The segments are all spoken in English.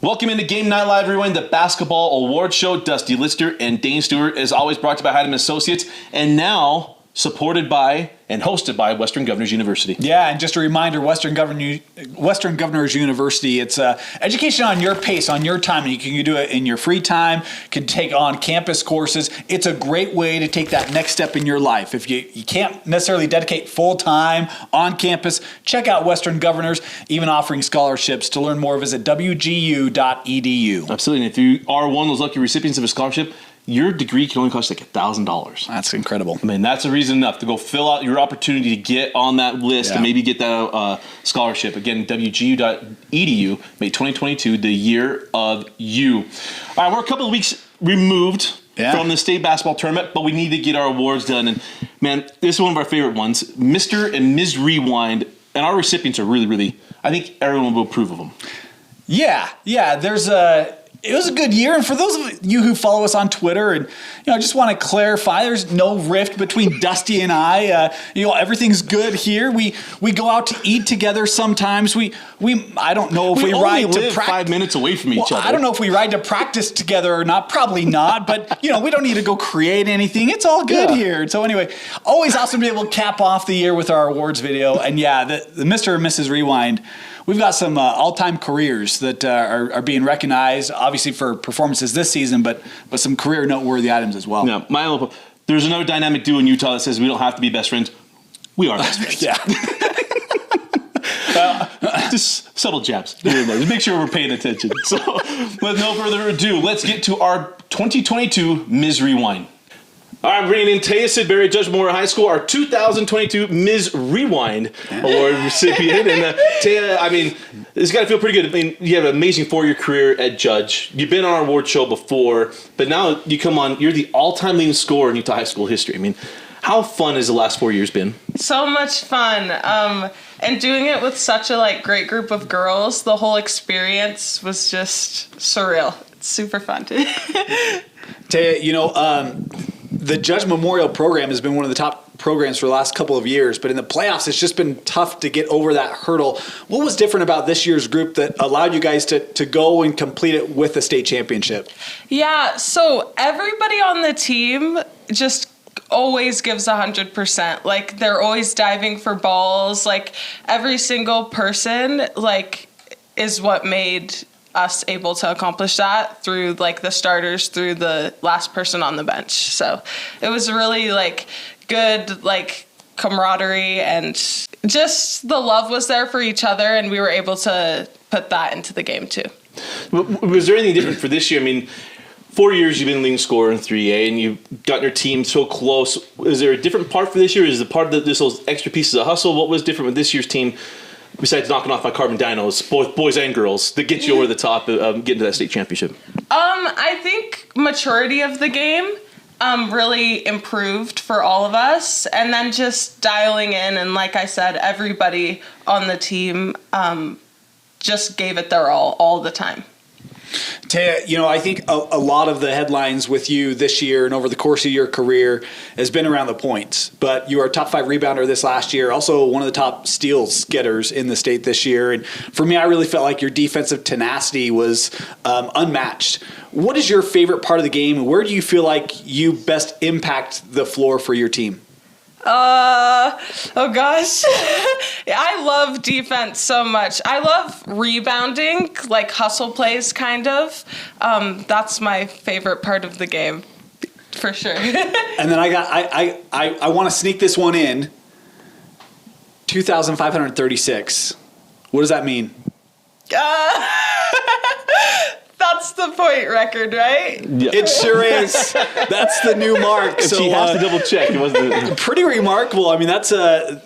Welcome into Game Night Live Rewind, the basketball award show. Dusty Litster and Dane Stewart is always brought to you by Haddam Associates, and now supported by and hosted by Western Governors University. Yeah, and just a reminder, Western Governors University, it's education on your pace, on your time. You can do it in your free time, you can take on campus courses. It's a great way to take that next step in your life. If you can't necessarily dedicate full time on campus, check out Western Governors, even offering scholarships. To learn more, visit wgu.edu. Absolutely, and if you are one of those lucky recipients of a scholarship, your degree can only cost like $1,000. That's incredible. I mean, that's a reason enough to go fill out your opportunity to get on that list and maybe get that scholarship. Again, wgu.edu, make 2022 the year of you. All right, we're a couple of weeks removed from the state basketball tournament, but we need to get our awards done. And, man, this is one of our favorite ones, Mr. and Ms. Rewind. And our recipients are really, really, I think everyone will approve of them. Yeah, it was a good year, and for those of you who follow us on Twitter, and I just want to clarify, there's no rift between Dusty and I. Everything's good here. We go out to eat together sometimes. I don't know if we ride to live 5 minutes away from each other. I don't know if we ride to practice together or not. Probably not. But we don't need to go create anything. It's all good here. So anyway, always awesome to be able to cap off the year with our awards video. And the Mr. and Mrs. Rewind. We've got some all-time careers that are being recognized, obviously for performances this season, but some career noteworthy items as well. Yeah, there's another dynamic duo in Utah that says we don't have to be best friends. We are best friends. Yeah. Just subtle jabs. Just make sure we're paying attention. So, with no further ado, let's get to our 2022 Ms. Rewind. All right, I'm bringing in Taya Sidbury, Judge Memorial High School, our 2022 Ms. Rewind Award recipient. And Taya, I mean, it's got to feel pretty good. I mean, you have an amazing 4-year career at Judge. You've been on our award show before, but now you come on, you're the all-time leading scorer in Utah high school history. I mean, how fun has the last 4 years been? So much fun. And doing it with such a great group of girls, the whole experience was just surreal. It's super fun. Taya, the Judge Memorial program has been one of the top programs for the last couple of years, but in the playoffs, it's just been tough to get over that hurdle. What was different about this year's group that allowed you guys to go and complete it with the state championship? Yeah, so everybody on the team just always gives 100%. They're always diving for balls. Every single person, is what made us able to accomplish that through the starters, through the last person on the bench. So it was really good camaraderie, and just the love was there for each other, and we were able to put that into the game too. Was there anything different for this year? I mean, 4 years you've been leading scorer in 3A, and you've gotten your team so close. Is there a different part for this year? Is the part of those extra pieces of hustle? What was different with this year's team? Besides knocking off my carbon dynos, both boys and girls, that get you over the top, getting to that state championship? I think maturity of the game really improved for all of us. And then just dialing in, and like I said, everybody on the team just gave it their all the time. Taya, I think a lot of the headlines with you this year and over the course of your career has been around the points. But you are a top 5 rebounder this last year, also one of the top steals getters in the state this year. And for me, I really felt like your defensive tenacity was unmatched. What is your favorite part of the game? Where do you feel like you best impact the floor for your team? Oh gosh. I love defense so much. I love rebounding, hustle plays kind of. That's my favorite part of the game, for sure. And then I want to sneak this one in. 2,536. What does that mean? That's the point record, right? Yeah. It sure is. That's the new mark. So she has to double check. It wasn't pretty remarkable. I mean, that's a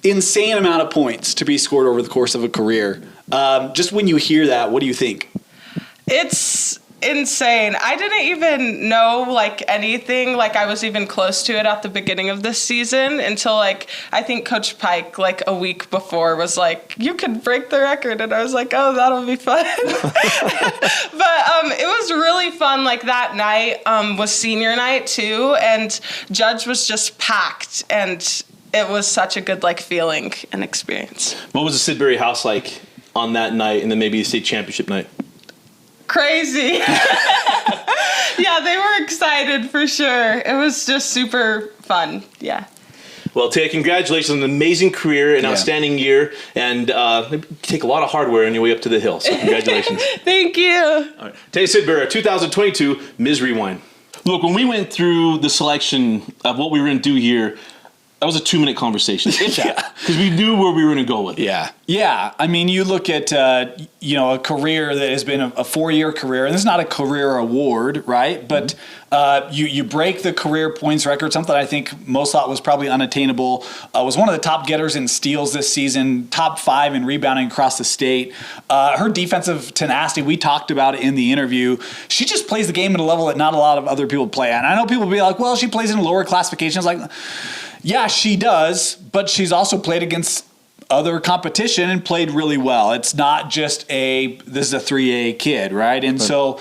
insane amount of points to be scored over the course of a career. Just when you hear that, what do you think? It's insane. I didn't even know anything I was even close to it at the beginning of this season until I think Coach Pike a week before was you could break the record, and I was oh, that'll be fun. But it was really fun. That night was senior night too, and Judge was just packed, and it was such a good feeling and experience. What was the Sidbury house like on that night and then maybe the state championship night? Crazy. Yeah, they were excited for sure. It was just super fun. Yeah. Well, Taya, congratulations on an amazing career, an outstanding year, and take a lot of hardware on your way up to the hill. So congratulations. Thank you. All right. Taya Sidbury, 2022 Ms. Rewind. Look, when we went through the selection of what we were going to do here, that was a 2-minute conversation. Because we knew where we were going to go with it. Yeah. I mean, you look at, a career that has been a 4-year career, and this is not a career award, right? But you break the career points record, something I think most thought was probably unattainable. Was one of the top getters in steals this season, top 5 in rebounding across the state. Her defensive tenacity, we talked about it in the interview. She just plays the game at a level that not a lot of other people play at. And I know people will be like, well, she plays in lower classifications. Like, yeah, she does, but she's also played against other competition and played really well. It's not just this is a 3A kid, right? And so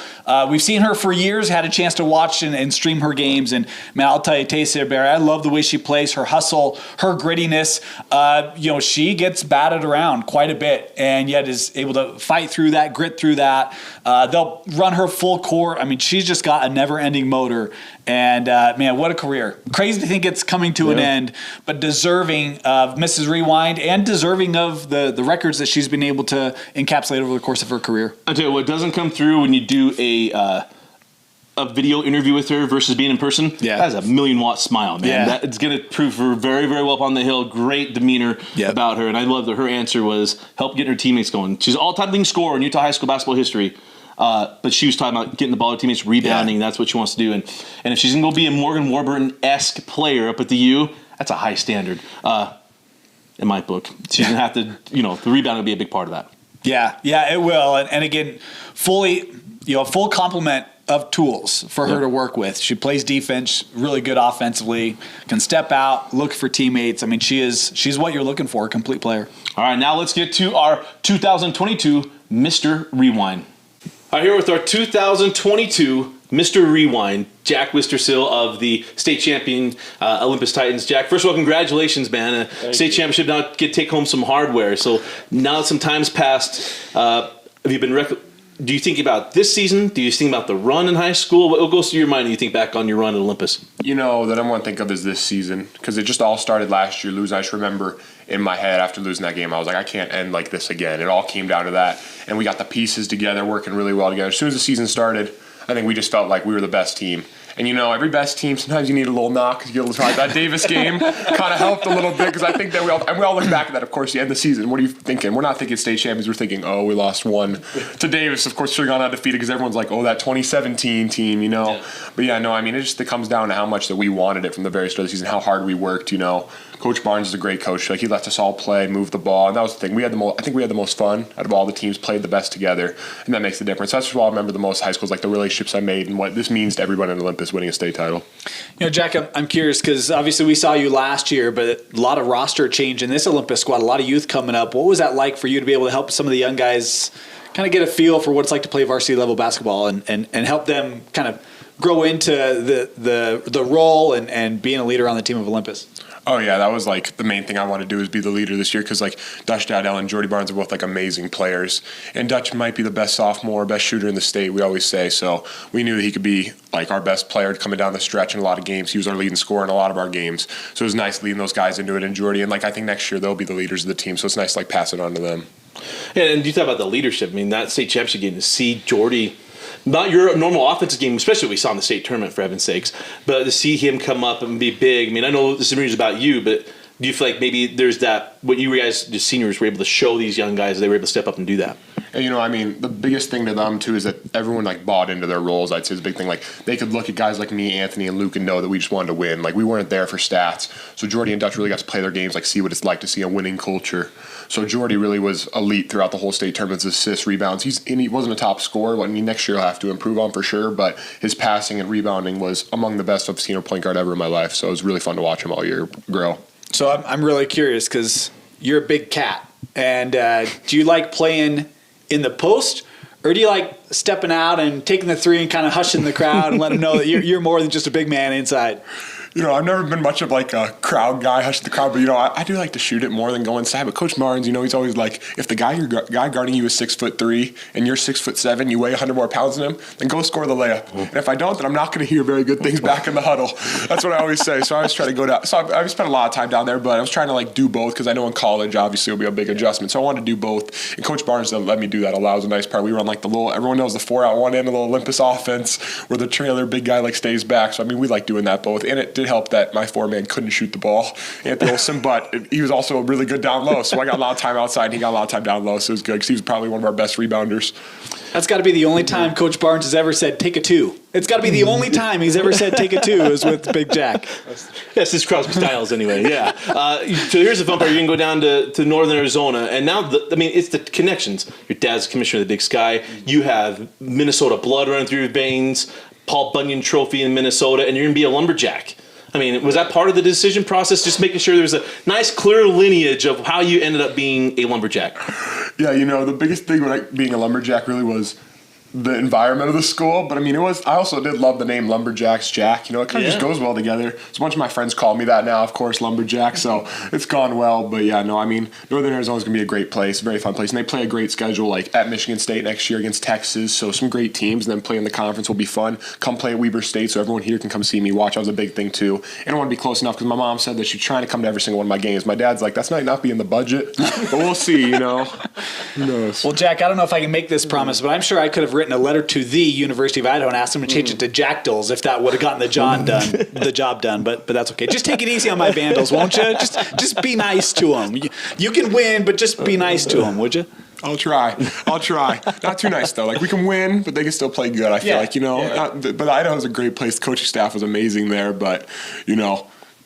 we've seen her for years, had a chance to watch and stream her games. And man, I'll tell you, Taya Sidbury, I love the way she plays, her hustle, her grittiness. She gets batted around quite a bit and yet is able to fight through that, grit through that. They'll run her full court. I mean, she's just got a never-ending motor. And man, what a career. Crazy to think it's coming to an end, but deserving of Mrs. Rewind and deserving of the records that she's been able to encapsulate over the course of her career. I'll tell you what doesn't come through when you do a video interview with her versus being in person. Yeah. That's a 1,000,000-watt smile, man. Yeah. It's going to prove her very, very well up on the hill. Great demeanor about her. And I love that her answer was help getting her teammates going. She's an all-time leading scorer in Utah high school basketball history. But she was talking about getting the ball to teammates, rebounding. That's what she wants to do. And if she's going to go be a Morgan Warburton-esque player up at the U, that's a high standard in my book. She's going to have to, the rebound will be a big part of that. Yeah, it will. And again, full complement of tools for her to work with. She plays defense, really good offensively, can step out, look for teammates. I mean, she's what you're looking for, a complete player. All right, now let's get to our 2022 Mr. Rewind. All right, here with our 2022 Mr. Rewind, Jack Wistersill of the state champion Olympus Titans. Jack, first of all, congratulations, man. State championship, now take home some hardware. So now that some time's passed, have you been do you think about this season? Do you think about the run in high school? What goes through your mind when you think back on your run at Olympus? The number one thing of is this season, because it just all started last year losing. I just remember in my head after losing that game, I was like, I can't end like this again. It all came down to that, and we got the pieces together, working really well together. As soon as the season started, I think we just felt like we were the best team. And every best team, sometimes you need a little knock. That Davis game kind of helped a little bit, because I think that we all look back at that. Of course, you end the season. What are you thinking? We're not thinking state champions. We're thinking, oh, we lost one to Davis. Of course, should have gone undefeated, because everyone's like, oh, that 2017 team, Yeah. But yeah, no, I mean, it comes down to how much that we wanted it from the very start of the season, how hard we worked. Coach Barnes is a great coach. Like, he lets us all play, move the ball, and that was the thing. I think we had the most fun out of all the teams, played the best together, and that makes the difference. That's what I remember the most high schools, like the relationships I made and what this means to everyone in Olympus winning a state title. Jack, I'm curious, because obviously we saw you last year, but a lot of roster change in this Olympus squad, a lot of youth coming up. What was that like for you to be able to help some of the young guys kind of get a feel for what it's like to play varsity level basketball and help them kind of grow into the role and being a leader on the team of Olympus? Oh, yeah, that was, the main thing I want to do is be the leader this year, because, Dutch Dowdell and Jordy Barnes are both, amazing players. And Dutch might be the best sophomore, best shooter in the state, we always say. So we knew that he could be, our best player coming down the stretch in a lot of games. He was our leading scorer in a lot of our games. So it was nice leading those guys into it. And Jordy, and, I think next year they'll be the leaders of the team. So it's nice to, pass it on to them. Yeah, and you talk about the leadership. I mean, that state championship game, to see Jordy, not your normal offensive game, especially what we saw in the state tournament, for heaven's sakes, but to see him come up and be big. I mean, I know this is about you, but do you feel like maybe there's that, what you guys, the seniors, were able to show these young guys, they were able to step up and do that? And, the biggest thing to them, too, is that everyone, bought into their roles. I'd say is a big thing. They could look at guys like me, Anthony, and Luke and know that we just wanted to win. We weren't there for stats. So Jordy and Dutch really got to play their games, see what it's like to see a winning culture. So Jordy really was elite throughout the whole state tournaments, assists, rebounds. He wasn't a top scorer. Next year he'll have to improve on for sure, but his passing and rebounding was among the best I've seen a point guard ever in my life. So it was really fun to watch him all year grow. So I'm really curious, because you're a big cat. And do you like playing in the post, or do you like stepping out and taking the three and kind of hushing the crowd and letting them know that you're more than just a big man inside? I've never been much of like a crowd guy, hush the crowd, but I do like to shoot it more than go inside. But Coach Barnes, he's always like, if the guy guarding you is 6'3" and you're 6'7", you weigh 100 more pounds than him, then go score the layup. And if I don't, then I'm not going to hear very good things back in the huddle. That's what I always say. So I always try to go down. So I've spent a lot of time down there, but I was trying to like do both because I know in college obviously it'll be a big adjustment. So I wanted to do both. And Coach Barnes let me do that. Allows a nice part. We run like everyone knows the 4 out one end, a little Olympus offense where the trailer big guy like stays back. So we like doing that both. And it did help that my 4-man couldn't shoot the ball, Anthony Olsen, but he was also really good down low. So I got a lot of time outside and he got a lot of time down low. So it was good because he was probably one of our best rebounders. That's got to be the only time Coach Barnes has ever said, take a 2. It's got to be the only time he's ever said, take a 2 is with Big Jack. That's his Crosby Styles anyway, yeah. So here's the fun part. You can go down to northern Arizona, and now, it's the connections. Your dad's commissioner of the Big Sky. You have Minnesota blood running through your veins, Paul Bunyan Trophy in Minnesota, and you're going to be a lumberjack. Was that part of the decision process, just making sure there's a nice, clear lineage of how you ended up being a lumberjack? Yeah, the biggest thing when being a lumberjack really was the environment of the school, but I also did love the name Lumberjacks Jack. It kind of just goes well together. So a bunch of my friends call me that now, of course, Lumberjack. So it's gone well. But yeah, no, Northern Arizona's gonna be a great place, a very fun place, and they play a great schedule, like at Michigan State next year against Texas. So some great teams, and then playing the conference will be fun. Come play at Weber State, so everyone here can come see me watch. That was a big thing too. And I want to be close enough because my mom said that she's trying to come to every single one of my games. My dad's like, that's not be in the budget, but we'll see. Who knows? Well, Jack, I don't know if I can make this promise, but I'm sure I could have written a letter to the University of Idaho and asked them to change it to Jackdaws if that would have gotten the job done. But that's okay. Just take it easy on my Vandals, won't you? Just be nice to them. You can win, but just be nice to them, would you? I'll try. Not too nice though. Like we can win, but they can still play good. I feel like but Idaho's a great place. The coaching staff was amazing there, but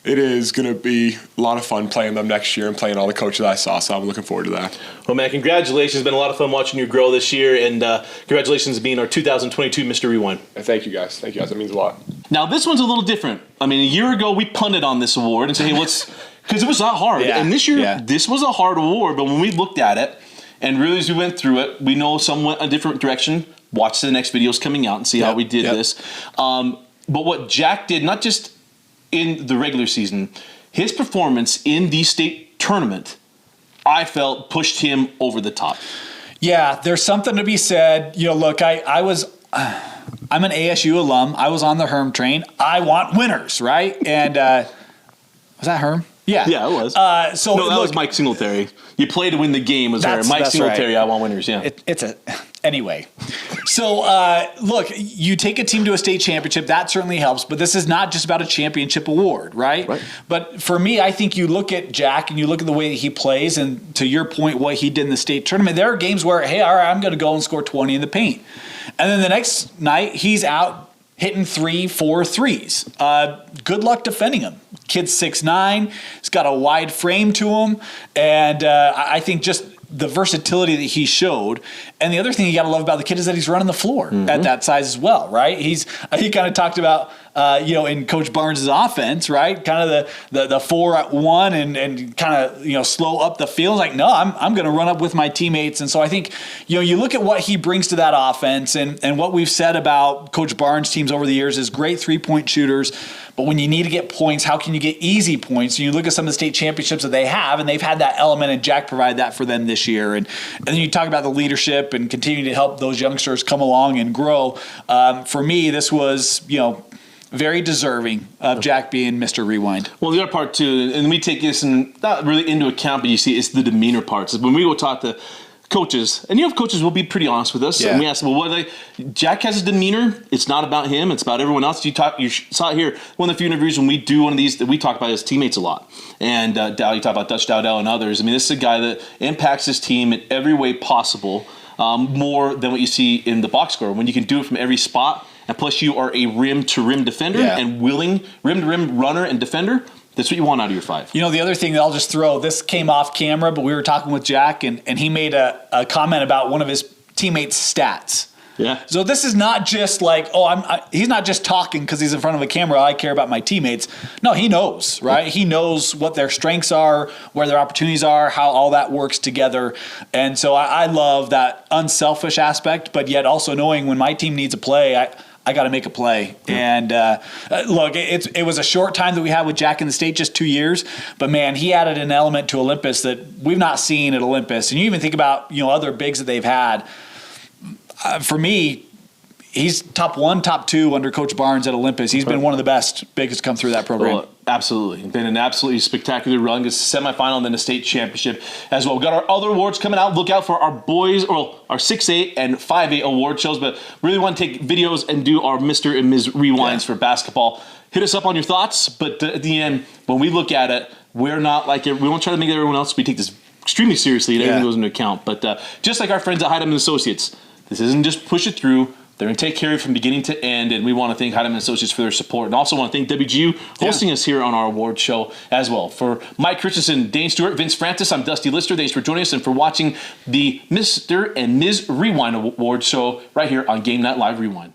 it is going to be a lot of fun playing them next year and playing all the coaches I saw, so I'm looking forward to that. Well, man, congratulations. It's been a lot of fun watching you grow this year, and congratulations on being our 2022 Mr. Rewind. And thank you guys. That means a lot. Now, this one's a little different. A year ago, we punted on this award and said, hey, because it was not hard. Yeah. And this year, this was a hard award, but when we looked at it, and really as we went through it, we know somewhat a different direction. Watch the next videos coming out and see how we did this. But what Jack did, not just in the regular season, his performance in the state tournament, I felt pushed him over the top. Yeah, there's something to be said. Look, I'm an ASU alum. I was on the Herm train. I want winners, right? And was that Herm? Yeah. Yeah, it was. That was Mike Singletary. You play to win the game was Herm. Mike Singletary, right. I want winners, yeah. Anyway. So, look, you take a team to a state championship, that certainly helps, but this is not just about a championship award, right? But for me, I think you look at Jack and you look at the way that he plays, and to your point, what he did in the state tournament, there are games where, hey, all right, I'm going to go and score 20 in the paint. And then the next night, he's out hitting 3-4 threes. Good luck defending him. Kid's 6'9", he's got a wide frame to him, and I think just the versatility that he showed. And the other thing you got to love about the kid is that he's running the floor at that size as well, right? He kind of talked about, in Coach Barnes' offense, right? Kind of the 4-1 and kind of, slow up the field. Like, no, I'm going to run up with my teammates. And so I think, you look at what he brings to that offense and what we've said about Coach Barnes' teams over the years is great 3-point shooters. But when you need to get points, how can you get easy points? And you look at some of the state championships that they have, and they've had that element, and Jack provided that for them this year. And then you talk about the leadership and continuing to help those youngsters come along and grow. For me, this was, very deserving of Jack being Mr. Rewind. Well, the other part, too, and we take this not really into account, but you see it's the demeanor parts. When we go talk to coaches, and coaches will be pretty honest with us, and we ask them, well, what are they? Jack has a demeanor. It's not about him. It's about everyone else. You saw it here. One of the few interviews when we do one of these that we talk about his teammates a lot. And you talk about Dutch Dowdell and others. This is a guy that impacts his team in every way possible, more than what you see in the box score. When you can do it from every spot, and plus you are a rim-to-rim defender and willing rim-to-rim runner and defender, that's what you want out of your 5. The other thing that I'll just throw, this came off camera, but we were talking with Jack, and he made a comment about one of his teammates' stats. Yeah. So this is not just like, he's not just talking because he's in front of a camera. I care about my teammates. No, he knows, right? He knows what their strengths are, where their opportunities are, how all that works together. And so I love that unselfish aspect, but yet also knowing when my team needs a play, I I got to make a play. And look, it was a short time that we had with Jack in the State, just 2 years. But man, he added an element to Olympus that we've not seen at Olympus. And you even think about other bigs that they've had. For me, he's top 1, top 2 under Coach Barnes at Olympus. He's been one of the best bigs to come through that program. Well, absolutely. Been an absolutely spectacular run. It's a semifinal and then a state championship as well. We've got our other awards coming out. Look out for our boys, or our 6A and 5A award shows. But really want to take videos and do our Mr. and Ms. Rewinds for basketball. Hit us up on your thoughts. But at the end, when we look at it, we're not like it. We won't try to make everyone else. We take this extremely seriously, and everything goes into account. But just like our friends at Hydeman Associates, this isn't just push it through. They're going to take care of it from beginning to end, and we want to thank Hydeman Associates for their support. And also want to thank WGU hosting us here on our award show as well. For Mike Christensen, Dane Stewart, Vince Francis, I'm Dusty Litster. Thanks for joining us and for watching the Mr. and Ms. Rewind Award show right here on Game Night Live Rewind.